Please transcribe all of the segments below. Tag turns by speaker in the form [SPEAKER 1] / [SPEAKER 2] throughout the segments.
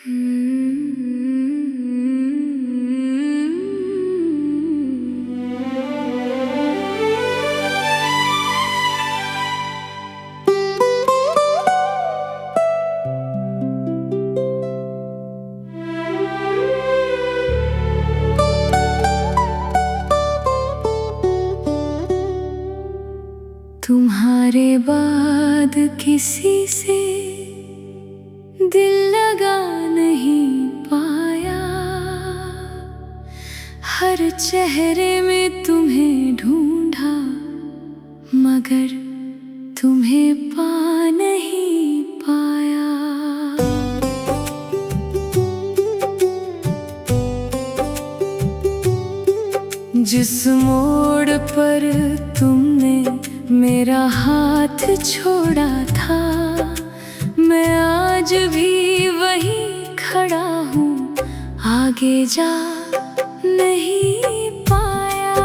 [SPEAKER 1] तुम्हारे बाद किसी से दिल लगा नहीं पाया, हर चेहरे में तुम्हें ढूंढा मगर तुम्हें पा नहीं पाया। जिस मोड़ पर तुमने मेरा हाथ छोड़ा था, मैं आज भी वहीं खड़ा हूँ, आगे जा नहीं पाया।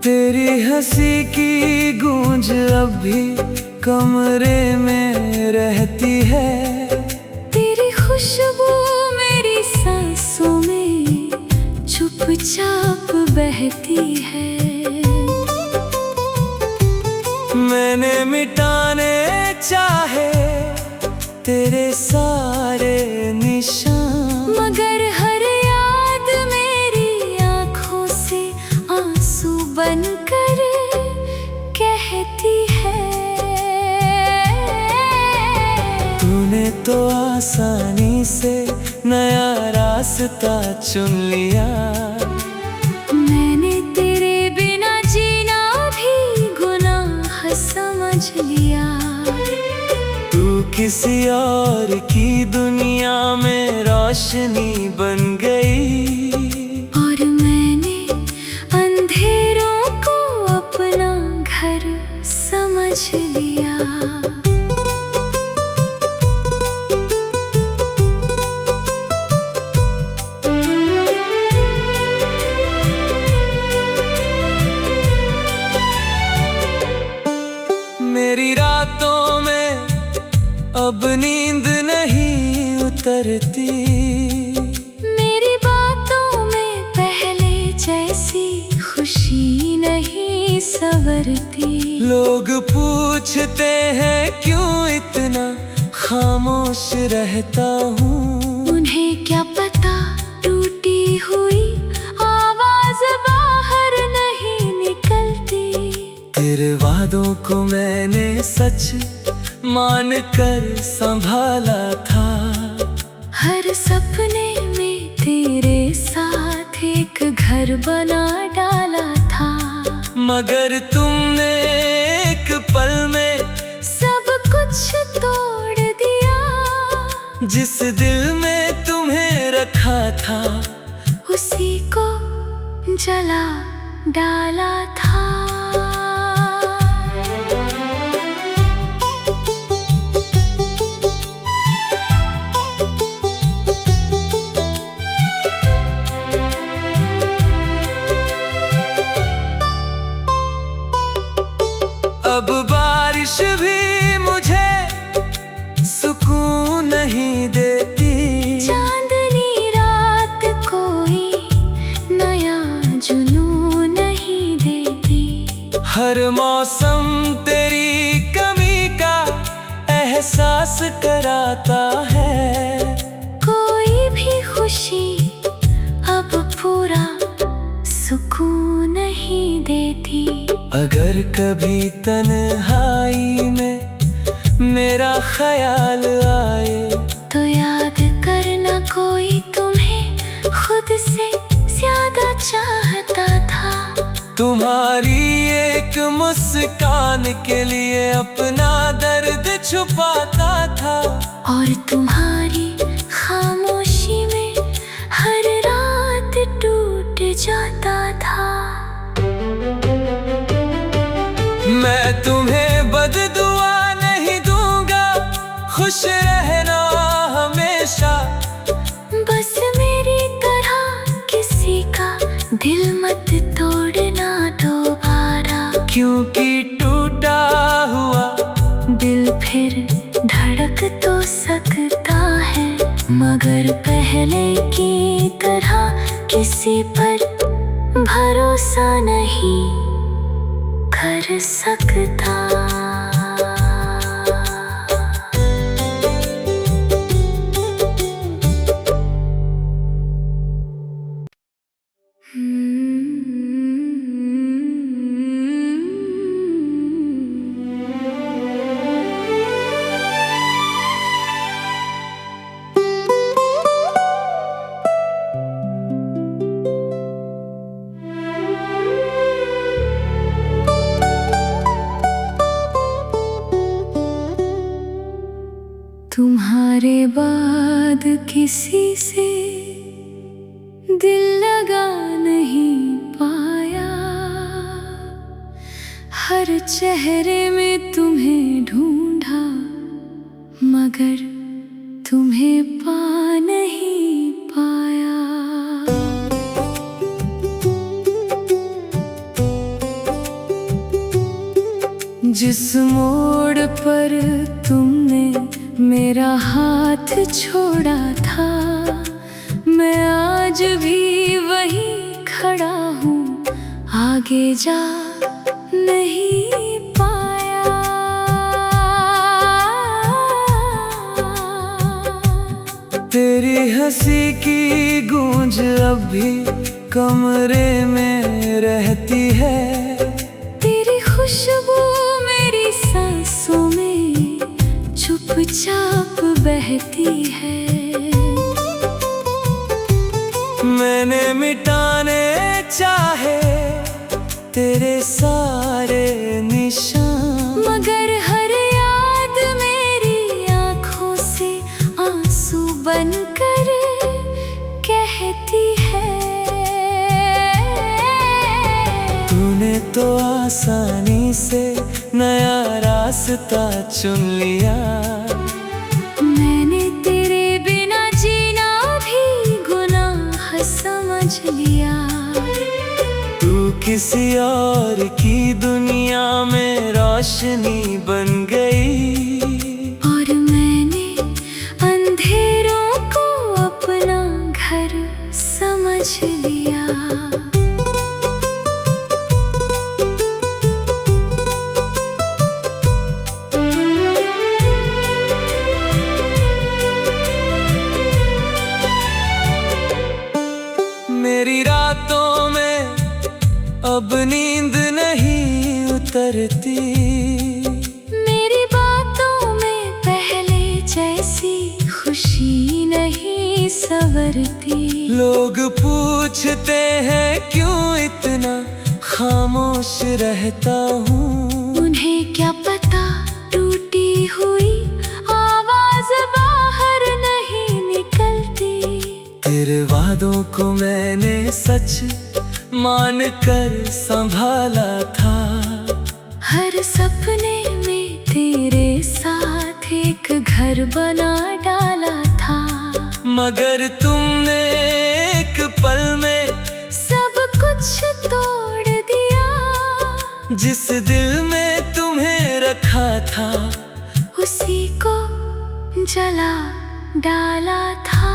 [SPEAKER 2] तेरी हंसी की गूंज अब भी कमरे में रहती है,
[SPEAKER 1] तेरी खुशबू मेरी सांसों में चुपचाप बहती है।
[SPEAKER 2] मैंने मिटाने चाहे तेरे सारे निशान,
[SPEAKER 1] मगर हर याद मेरी आँखों से आंसू बनकर कहती है।
[SPEAKER 2] तूने तो आसानी से नया रास्ता चुन लिया,
[SPEAKER 1] मैंने तेरे बिना जीना भी गुनाह समझ लिया।
[SPEAKER 2] तू किसी और की दुनिया में रोशनी बन गई,
[SPEAKER 1] और मैंने अंधेरों को अपना घर समझ लिया।
[SPEAKER 2] मेरी रातों में अब नींद नहीं उतरती,
[SPEAKER 1] मेरी बातों में पहले जैसी खुशी नहीं संवरती।
[SPEAKER 2] लोग पूछते हैं क्यों इतना खामोश रहता हूँ,
[SPEAKER 1] उन्हें क्या पता टूटी हुई आवाज बाहर नहीं निकलती।
[SPEAKER 2] तेरे वादों को मैंने सच मान कर संभाला था,
[SPEAKER 1] हर सपने में तेरे साथ एक घर बना डाला था।
[SPEAKER 2] मगर तुमने एक पल में
[SPEAKER 1] सब कुछ तोड़ दिया,
[SPEAKER 2] जिस दिल में तुम्हें रखा था
[SPEAKER 1] उसी को जला डाला था।
[SPEAKER 2] अब बारिश भी मुझे सुकून नहीं देती,
[SPEAKER 1] चांदनी रात कोई नया जुनून नहीं देती।
[SPEAKER 2] हर मौसम तेरी कमी का एहसास कराता है,
[SPEAKER 1] कोई भी खुशी अब पूरा सुकून नहीं देती।
[SPEAKER 2] अगर कभी तन्हाई में मेरा ख्याल आए,
[SPEAKER 1] तो याद करना कोई तुम्हें खुद से ज्यादा चाहता था।
[SPEAKER 2] तुम्हारी एक मुस्कान के लिए अपना दर्द छुपाता था,
[SPEAKER 1] और तुम्हारी खामोशी में हर रात टूट जाता था।
[SPEAKER 2] मैं तुम्हें बददुआ नहीं दूंगा, खुश रहना हमेशा,
[SPEAKER 1] बस मेरी तरह किसी का दिल मत तोड़ना दोबारा,
[SPEAKER 2] क्योंकि टूटा हुआ
[SPEAKER 1] दिल मगर पहले की तरह किसी पर भरोसा नहीं कर सकता। तुम्हारे बाद किसी से दिल लगा नहीं पाया, हर चेहरे में तुम्हें ढूंढा मगर तुम्हें पा नहीं पाया। जिस मोड़ पर तुमने मेरा हाथ छोड़ा था, मैं आज भी वहीं खड़ा हूँ, आगे जा नहीं पाया।
[SPEAKER 2] तेरी हंसी की गूंज अब भी कमरे में रहती है,
[SPEAKER 1] तेरी खुशबू मेरी सांसों में चुपचाप बहती है।
[SPEAKER 2] मैंने मिटाने चाहे तेरे सारे निशान,
[SPEAKER 1] मगर हर याद मेरी आँखों से आंसू बनकर कहती है।
[SPEAKER 2] तूने तो आसानी से नया रास्ता चुन लिया,
[SPEAKER 1] मैंने तेरे बिना जीना भी गुनाह समझ लिया।
[SPEAKER 2] तू किसी और की दुनिया में रोशनी बन गई,
[SPEAKER 1] और मैंने अंधेरों को अपना घर समझ लिया।
[SPEAKER 2] मेरी रातों में अब नींद नहीं उतरती,
[SPEAKER 1] मेरी बातों में पहले जैसी खुशी नहीं संवरती।
[SPEAKER 2] लोग पूछते हैं क्यों इतना खामोश रहता हूँ,
[SPEAKER 1] उन्हें क्या पता टूटी हुई आवाज बाहर नहीं निकलती।
[SPEAKER 2] तेरे वादों को मैंने सच मान कर संभाला था,
[SPEAKER 1] हर सपने में तेरे साथ एक घर बना डाला था।
[SPEAKER 2] मगर तुमने एक पल में
[SPEAKER 1] सब कुछ तोड़ दिया,
[SPEAKER 2] जिस दिल में तुम्हें रखा था
[SPEAKER 1] उसी को जला डाला था।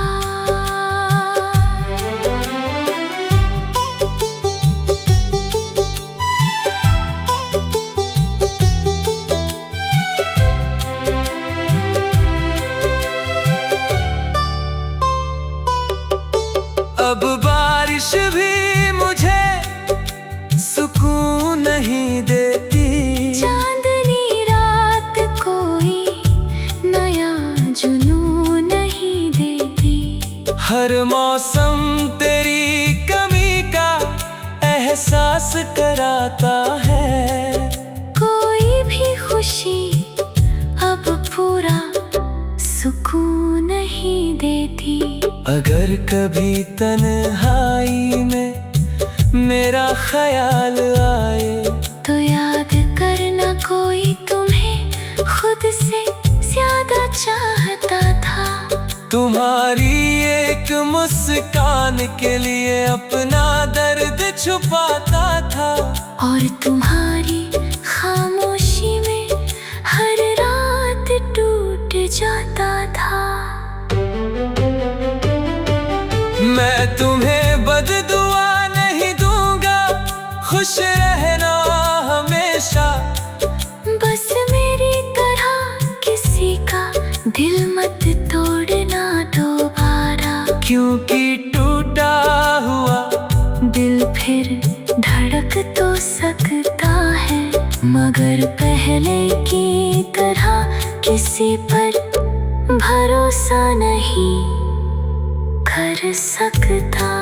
[SPEAKER 2] अब बारिश भी मुझे सुकून नहीं देती,
[SPEAKER 1] चांदनी रात कोई नया जुनून नहीं देती।
[SPEAKER 2] हर मौसम तेरी कमी का एहसास कराता है,
[SPEAKER 1] कोई भी खुशी अब पूरा सुकून नहीं देती।
[SPEAKER 2] अगर कभी तन्हाई में मेरा ख्याल आए,
[SPEAKER 1] तो याद करना कोई तुम्हें खुद से ज्यादा चाहता था।
[SPEAKER 2] तुम्हारी एक मुस्कान के लिए अपना दर्द छुपाता था,
[SPEAKER 1] और तुम्हारी खामोशी में हर रात टूट जाता था। दिल मत तोड़ना दोबारा,
[SPEAKER 2] क्योंकि टूटा हुआ
[SPEAKER 1] दिल फिर धड़क तो सकता है, मगर पहले की तरह किसी पर भरोसा नहीं कर सकता।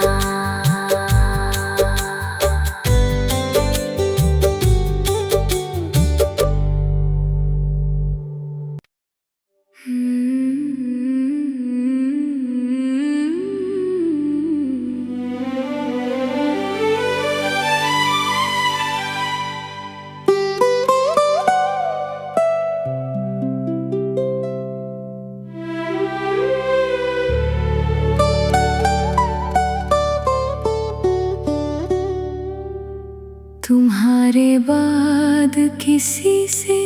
[SPEAKER 1] तुम्हारे बाद किसी से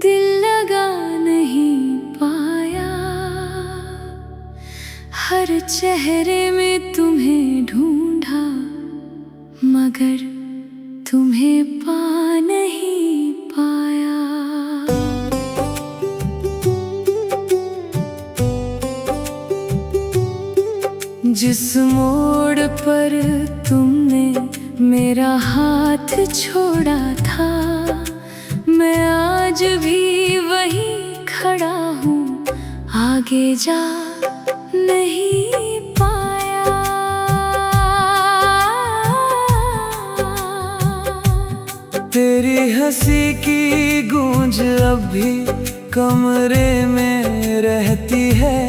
[SPEAKER 1] दिल लगा नहीं पाया, हर चेहरे में तुम्हें ढूंढा, मगर तुम्हें पा नहीं पाया। जिस मोड़ पर तुमने मेरा हाथ छोड़ा था, मैं आज भी वहीं खड़ा हूँ, आगे जा नहीं पाया।
[SPEAKER 2] तेरी हंसी की गूंज अब भी कमरे में रहती है,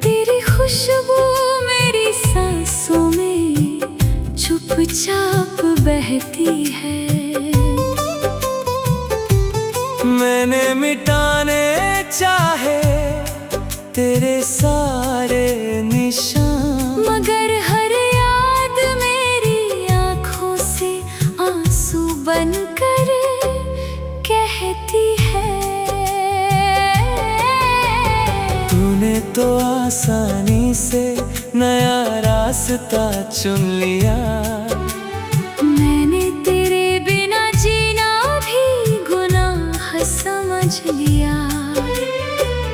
[SPEAKER 1] तेरी खुशबू मेरी सांसों में चुपचाप बहती है।
[SPEAKER 2] मैंने मिटाने चाहे तेरे सारे निशान,
[SPEAKER 1] मगर हर याद मेरी आँखों से आंसू बनकर कहती है।
[SPEAKER 2] तूने तो आसानी से नया रास्ता चुन लिया,
[SPEAKER 1] मैंने तेरे बिना जीना भी गुनाह समझ लिया।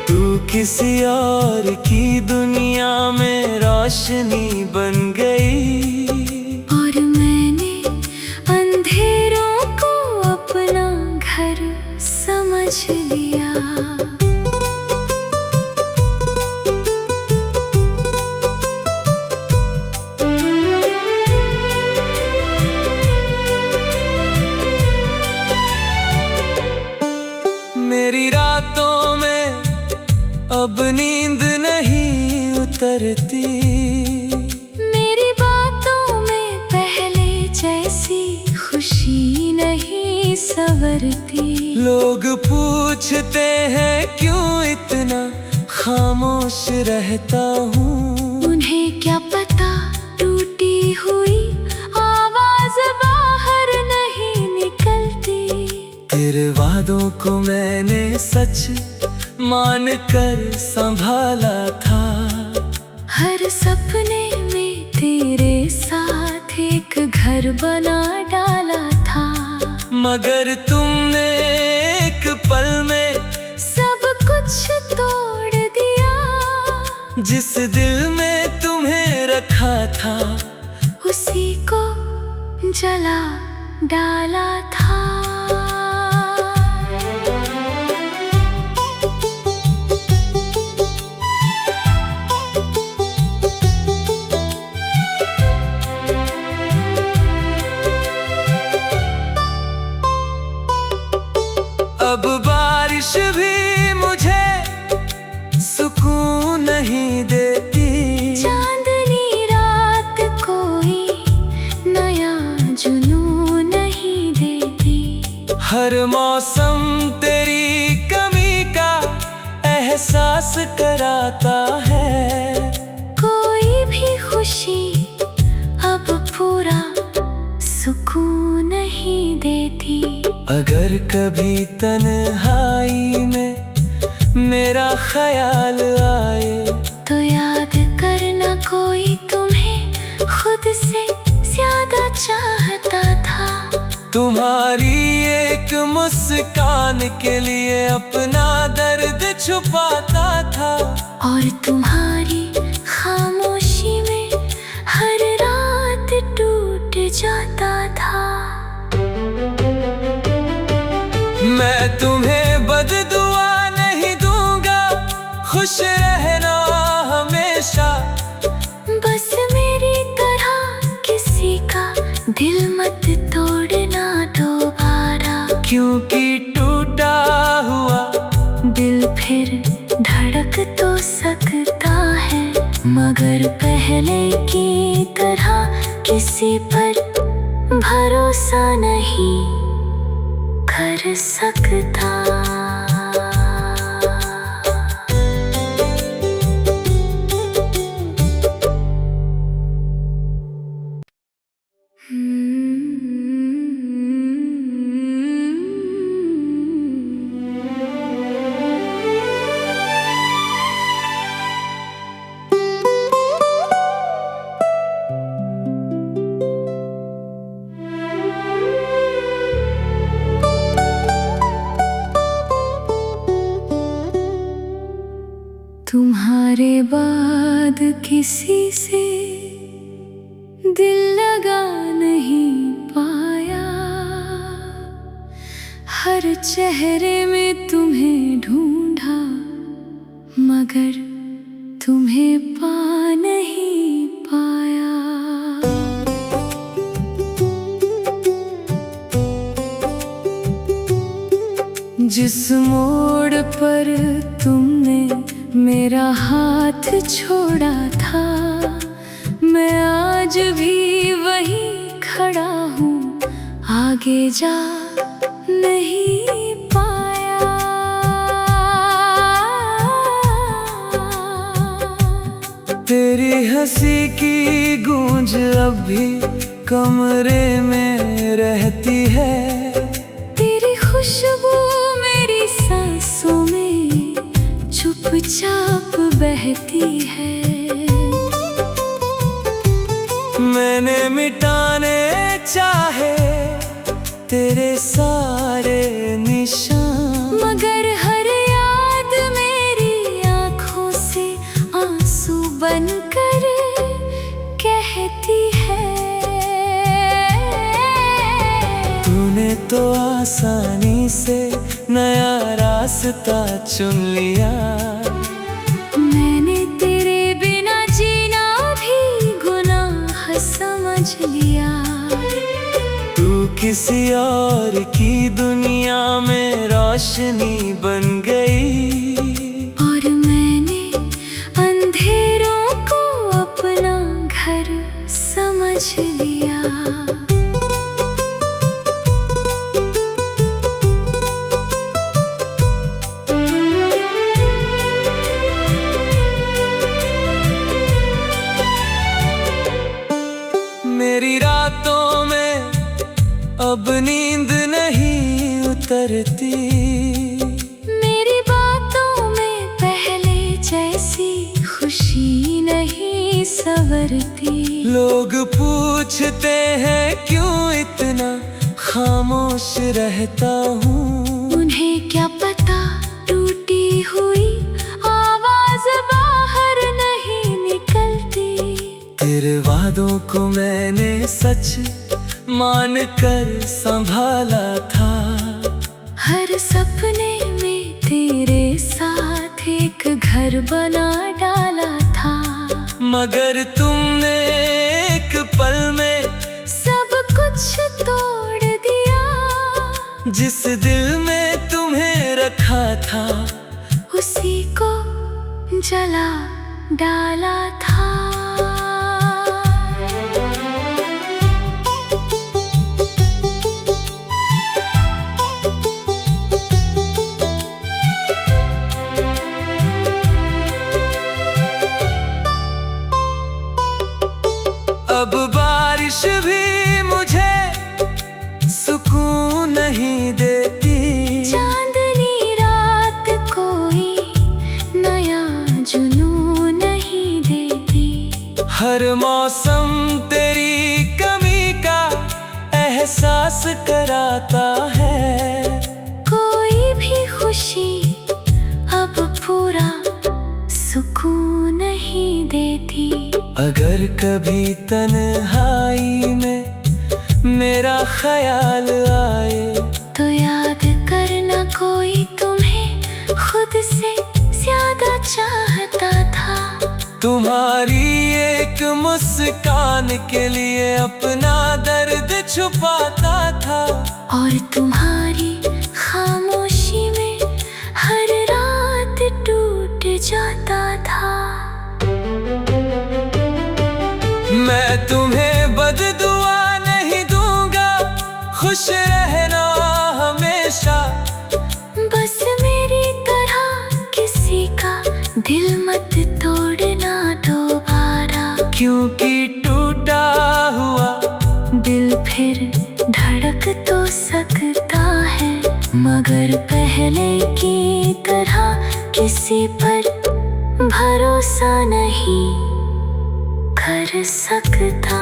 [SPEAKER 2] तू किसी और की दुनिया में रोशनी बन गई,
[SPEAKER 1] और मैंने अंधेरों को अपना घर समझ लिया।
[SPEAKER 2] मेरी रातों में अब नींद नहीं उतरती,
[SPEAKER 1] मेरी बातों में पहले जैसी खुशी नहीं संवरती।
[SPEAKER 2] लोग पूछते हैं क्यों इतना खामोश रहता हूँ,
[SPEAKER 1] उन्हें क्या पता टूटी हुई आवाज बाहर नहीं निकलती।
[SPEAKER 2] तेरे वादों को मैंने सच मान कर संभाला था,
[SPEAKER 1] हर सपने में तेरे साथ एक घर बना डाला था,
[SPEAKER 2] मगर तुमने एक पल में
[SPEAKER 1] सब कुछ तोड़ दिया।
[SPEAKER 2] जिस दिल में तुम्हें रखा था,
[SPEAKER 1] उसी को जला डाला था।
[SPEAKER 2] अब बारिश भी मुझे सुकून नहीं देती,
[SPEAKER 1] चांदनी रात कोई नया जुनून नहीं देती।
[SPEAKER 2] हर मौसम तेरी कमी का एहसास कराता है,
[SPEAKER 1] कोई भी खुशी अब पूरा सुकून नहीं देती।
[SPEAKER 2] अगर कभी तन्हाई में मेरा ख्याल आए,
[SPEAKER 1] तो याद करना कोई तुम्हें खुद से ज्यादा चाहता था।
[SPEAKER 2] तुम्हारी एक मुस्कान के लिए अपना दर्द छुपाता था।
[SPEAKER 1] और तुम्हारी खामोशी में हर रात टूट जाता था।
[SPEAKER 2] मैं तुम्हें बददुआ नहीं दूंगा, खुश रहना हमेशा।
[SPEAKER 1] बस मेरी तरह किसी का दिल मत तोड़ना दोबारा।
[SPEAKER 2] क्योंकि टूटा हुआ
[SPEAKER 1] दिल फिर धड़क तो सकता है, मगर पहले की तरह किसी पर भरोसा नहीं कर सकता। तुम्हारे बाद किसी से दिल लगा नहीं पाया। हर चेहरे में तुम्हें ढूंढा, मगर तुम्हें पा नहीं पाया। जिस मोड़ पर तुमने मेरा हाथ छोड़ा था, मैं आज भी वहीं खड़ा हूँ, आगे जा नहीं पाया।
[SPEAKER 2] तेरी हंसी की गूंज अब भी कमरे में रहती है।
[SPEAKER 1] तेरी खुशबू मेरी सांसों में चुपचाप बहती है।
[SPEAKER 2] मैंने मिटाने चाहे तेरे सारे निशान,
[SPEAKER 1] मगर हर याद मेरी आँखों से आंसू बनकर कहती है।
[SPEAKER 2] तूने तो आसानी से नया रास्ता चुन लिया।
[SPEAKER 1] मैंने तेरे बिना जीना भी गुनाह समझ लिया।
[SPEAKER 2] तू किसी और की दुनिया में रोशनी बन गई,
[SPEAKER 1] और मैंने अंधेरों को अपना घर समझ लिया।
[SPEAKER 2] मेरी रातों में अब नींद नहीं उतरती।
[SPEAKER 1] मेरी बातों में पहले जैसी खुशी नहीं संवरती।
[SPEAKER 2] लोग पूछते हैं क्यों इतना खामोश रहता हूँ।
[SPEAKER 1] उन्हें क्या पता टूटी हुई आवाज बाहर नहीं निकलती।
[SPEAKER 2] तेरे वादों को मैंने सच मान कर संभाला था।
[SPEAKER 1] हर सपने में तेरे साथ एक घर बना डाला था,
[SPEAKER 2] मगर तुमने एक पल में
[SPEAKER 1] सब कुछ तोड़ दिया।
[SPEAKER 2] जिस दिल में तुम्हें रखा था,
[SPEAKER 1] उसी को जला डाला था।
[SPEAKER 2] अब बारिश भी मुझे सुकून नहीं देती।
[SPEAKER 1] चांदनी रात कोई नया जुनून नहीं देती।
[SPEAKER 2] हर मौसम तेरी कमी का एहसास कराता है।
[SPEAKER 1] कोई भी खुशी अब पूरा सुकून नहीं देती।
[SPEAKER 2] अगर कभी तन्हाई में मेरा ख्याल आए
[SPEAKER 1] तो याद करना कोई तुम्हें खुद से ज्यादा चाहता था।
[SPEAKER 2] तुम्हारी एक मुस्कान के लिए अपना दर्द छुपाता था।
[SPEAKER 1] और तुम्हारी खामोशी में हर रात टूट जाता था।
[SPEAKER 2] मैं तुम्हें बददुआ नहीं दूंगा, खुश रहना हमेशा।
[SPEAKER 1] बस मेरी तरह किसी का दिल मत तोड़ना दोबारा।
[SPEAKER 2] क्योंकि टूटा हुआ
[SPEAKER 1] दिल फिर धड़क तो सकता है, मगर पहले की तरह किसी पर भरोसा नहीं कर सकता।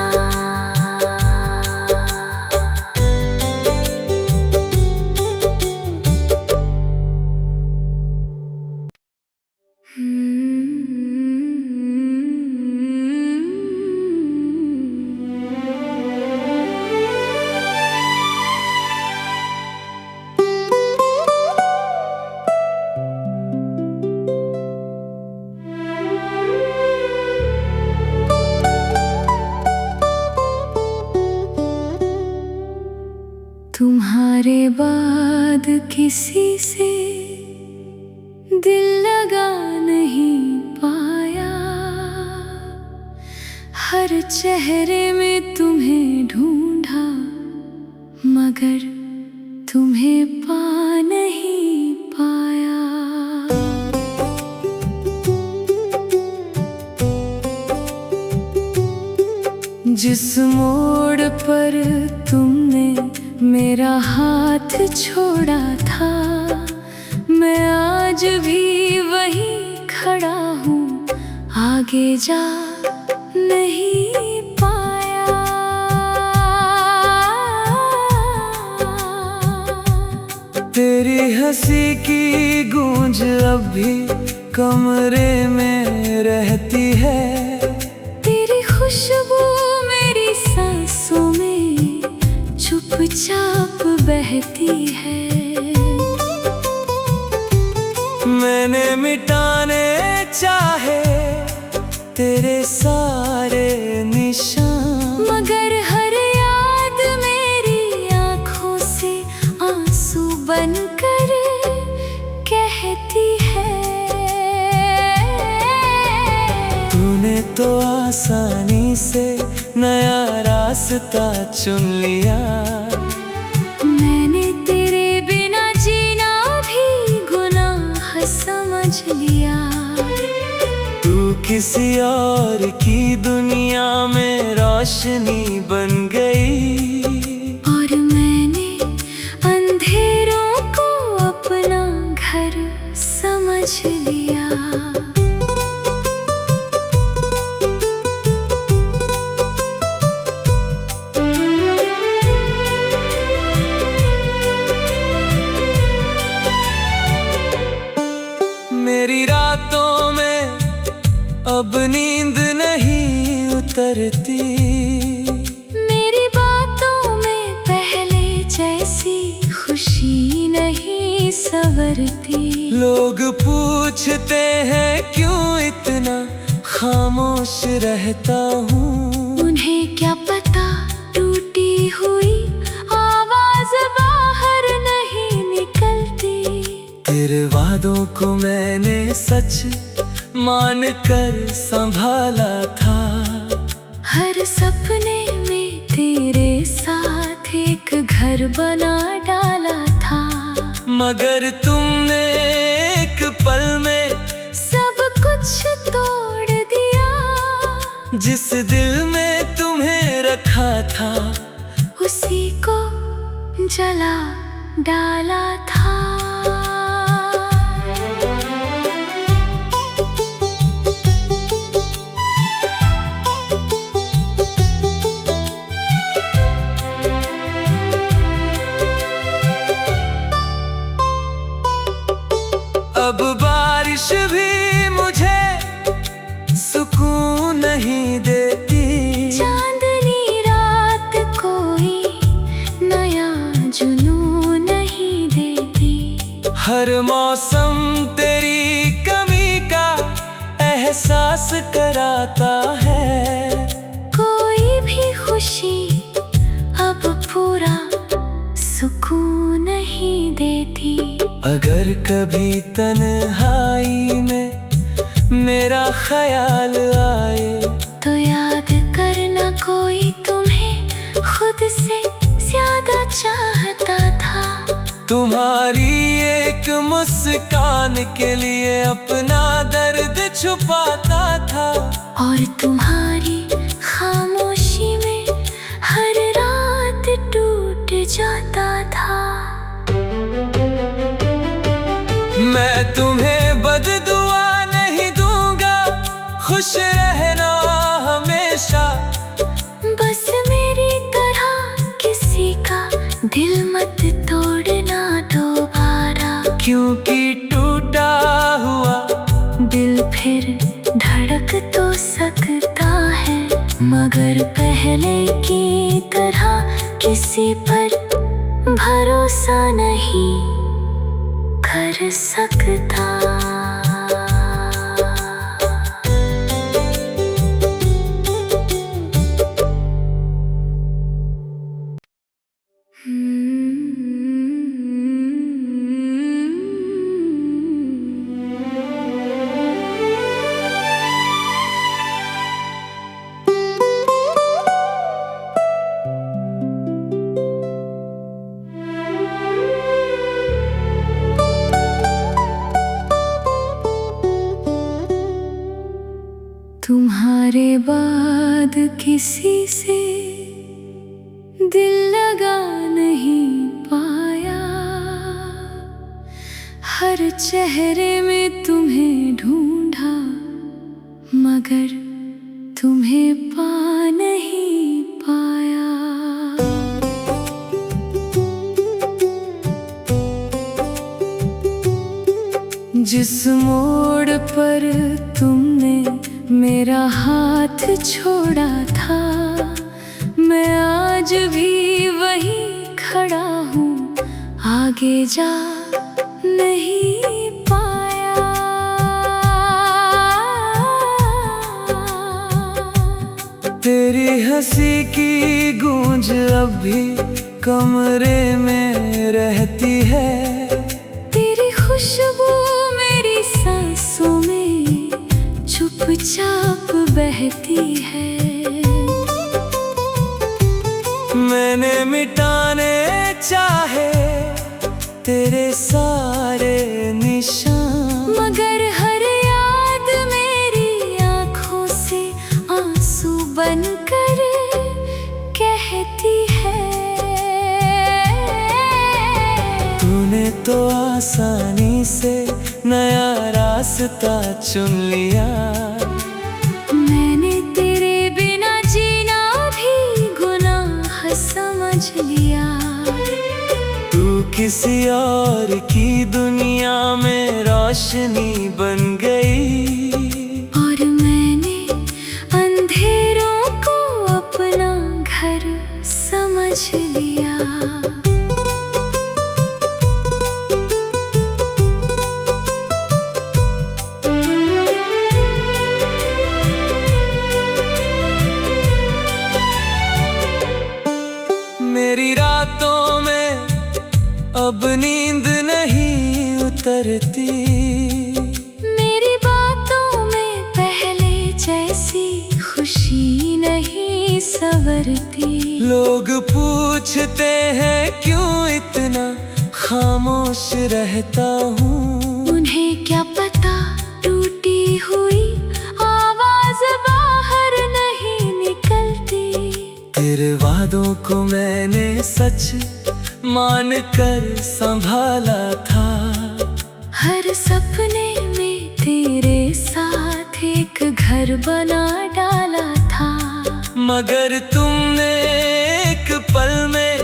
[SPEAKER 1] तुम्हारे बाद किसी से दिल लगा नहीं पाया। हर चेहरे में तुम्हें ढूंढा, मगर तुम्हें पा नहीं पाया। जिस मोड़ पर तुमने मेरा हाथ छोड़ा था, मैं आज भी वहीं खड़ा हूँ, आगे जा नहीं पाया।
[SPEAKER 2] तेरी हंसी की गूंज अब भी कमरे में रहती है।
[SPEAKER 1] तेरी खुशबू मेरी सांसों में चुपचाप बहती है।
[SPEAKER 2] मैंने मिटाने चाहे तेरे सारे निशान,
[SPEAKER 1] मगर हर याद मेरी आँखों से आंसू बनकर कहती है।
[SPEAKER 2] तूने तो आसानी से नया रास्ता चुन लिया।
[SPEAKER 1] मैंने तेरे बिना जीना भी गुनाह समझ लिया।
[SPEAKER 2] तू किसी और की दुनिया में रोशनी बन गई,
[SPEAKER 1] और मैंने अंधेरों को अपना घर समझ लिया।
[SPEAKER 2] मेरी रातों में अब नींद नहीं उतरती।
[SPEAKER 1] मेरी बातों में पहले जैसी खुशी नहीं संवरती।
[SPEAKER 2] लोग पूछते हैं क्यों इतना खामोश रहता हूँ।
[SPEAKER 1] उन्हें क्या पता टूटी हुई आवाज बाहर नहीं निकलती।
[SPEAKER 2] तेरे वादों को मैंने सच मान कर संभाला था।
[SPEAKER 1] हर सपने में तेरे साथ एक घर बना डाला था,
[SPEAKER 2] मगर तुमने एक पल में
[SPEAKER 1] सब कुछ तोड़ दिया।
[SPEAKER 2] जिस दिल में तुम्हें रखा था,
[SPEAKER 1] उसी को जला डाला था।
[SPEAKER 2] अब बारिश भी मुझे सुकून नहीं देती।
[SPEAKER 1] चांदनी रात कोई नया जुनून नहीं देती।
[SPEAKER 2] हर मौसम तेरी कमी का एहसास कराता है।
[SPEAKER 1] कोई भी खुशी अब पूरा सुकून नहीं देती।
[SPEAKER 2] अगर कभी तन्हाई में मेरा ख्याल आए
[SPEAKER 1] तो याद करना कोई तुम्हें खुद से ज्यादा चाहता था।
[SPEAKER 2] तुम्हारी एक मुस्कान के लिए अपना दर्द छुपाता था।
[SPEAKER 1] और तुम्हारी खामोशी में हर रात टूट जाता था।
[SPEAKER 2] मैं तुम्हें बददुआ नहीं दूंगा, खुश रहना हमेशा।
[SPEAKER 1] बस मेरी तरह किसी का दिल मत तोड़ना दोबारा।
[SPEAKER 2] क्योंकि टूटा हुआ
[SPEAKER 1] दिल फिर धड़क तो सकता है, मगर पहले की तरह किसी पर भरोसा नहीं कर सकता। तुम्हारे बाद किसी से दिल लगा नहीं पाया। हर चेहरे में तुम्हें ढूंढा, मगर तुम्हें पा नहीं पाया। जिस मोड़ पर तुमने मेरा हाथ छोड़ा था, मैं आज भी वहीं खड़ा हूँ, आगे जा नहीं पाया।
[SPEAKER 2] तेरी हंसी की गूंज अब भी कमरे में रहती है।
[SPEAKER 1] तेरी खुशबू मेरी सांसों में चुपचाप बहती है।
[SPEAKER 2] मैंने मिटाने चाहे तेरे सारे निशान,
[SPEAKER 1] मगर हर याद मेरी आँखों से आंसू बनकर कहती है।
[SPEAKER 2] तूने तो आसानी से नया रास्ता चुन लिया।
[SPEAKER 1] मैंने तेरे बिना जीना भी गुनाह समझ लिया।
[SPEAKER 2] तू किसी और की दुनिया में रोशनी बन गई,
[SPEAKER 1] और मैंने अंधेरों को अपना घर समझ लिया।
[SPEAKER 2] मेरी रातों में अब नींद नहीं उतरती।
[SPEAKER 1] मेरी बातों में पहले जैसी खुशी नहीं संवरती।
[SPEAKER 2] लोग पूछते हैं क्यों इतना खामोश रहता हूँ।
[SPEAKER 1] उन्हें क्या पता टूटी हुई आवाज बाहर नहीं निकलती।
[SPEAKER 2] तेरे वादों को मैंने सच मान कर संभाला था।
[SPEAKER 1] हर सपने में तेरे साथ एक घर बना डाला था,
[SPEAKER 2] मगर तुमने एक पल में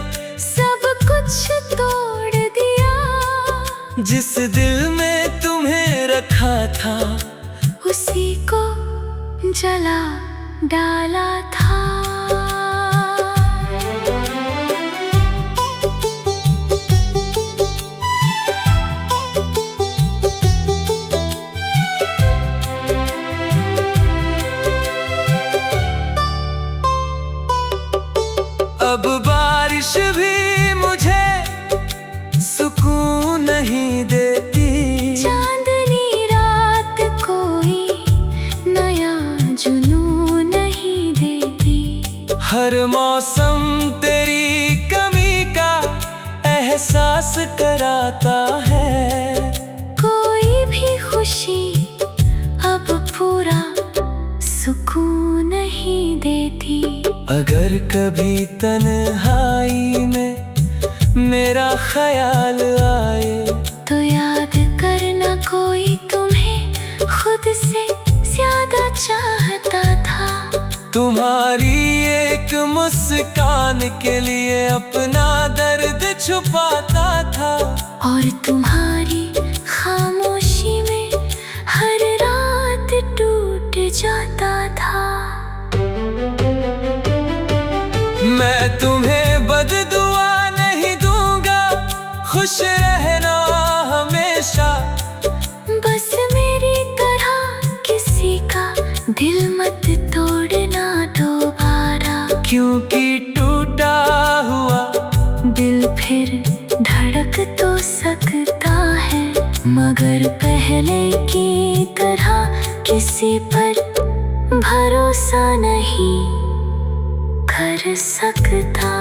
[SPEAKER 1] सब कुछ तोड़ दिया।
[SPEAKER 2] जिस दिल में तुम्हें रखा था,
[SPEAKER 1] उसी को जला डाला था।
[SPEAKER 2] अब बारिश भी मुझे सुकून नहीं देती,
[SPEAKER 1] चांदनी रात कोई नया जुनून नहीं देती।
[SPEAKER 2] हर मौसम तेरी कमी का एहसास कराता है।
[SPEAKER 1] कोई भी खुशी अब पूरा सुकून नहीं देती।
[SPEAKER 2] अगर कभी तन्हाई में मेरा ख्याल आए,
[SPEAKER 1] तो याद करना कोई तुम्हें खुद से ज्यादा चाहता था।
[SPEAKER 2] तुम्हारी एक मुस्कान के लिए अपना दर्द छुपाता था।
[SPEAKER 1] और तुम्हारी खामोशी में हर रात टूट जाता था।
[SPEAKER 2] मैं तुम्हें बददुआ नहीं दूंगा, खुश रहना हमेशा।
[SPEAKER 1] बस मेरी तरह किसी का दिल मत तोड़ना दोबारा।
[SPEAKER 2] क्योंकि टूटा हुआ
[SPEAKER 1] दिल फिर धड़क तो सकता है, मगर पहले की तरह किसी पर भरोसा नहीं कर सकता।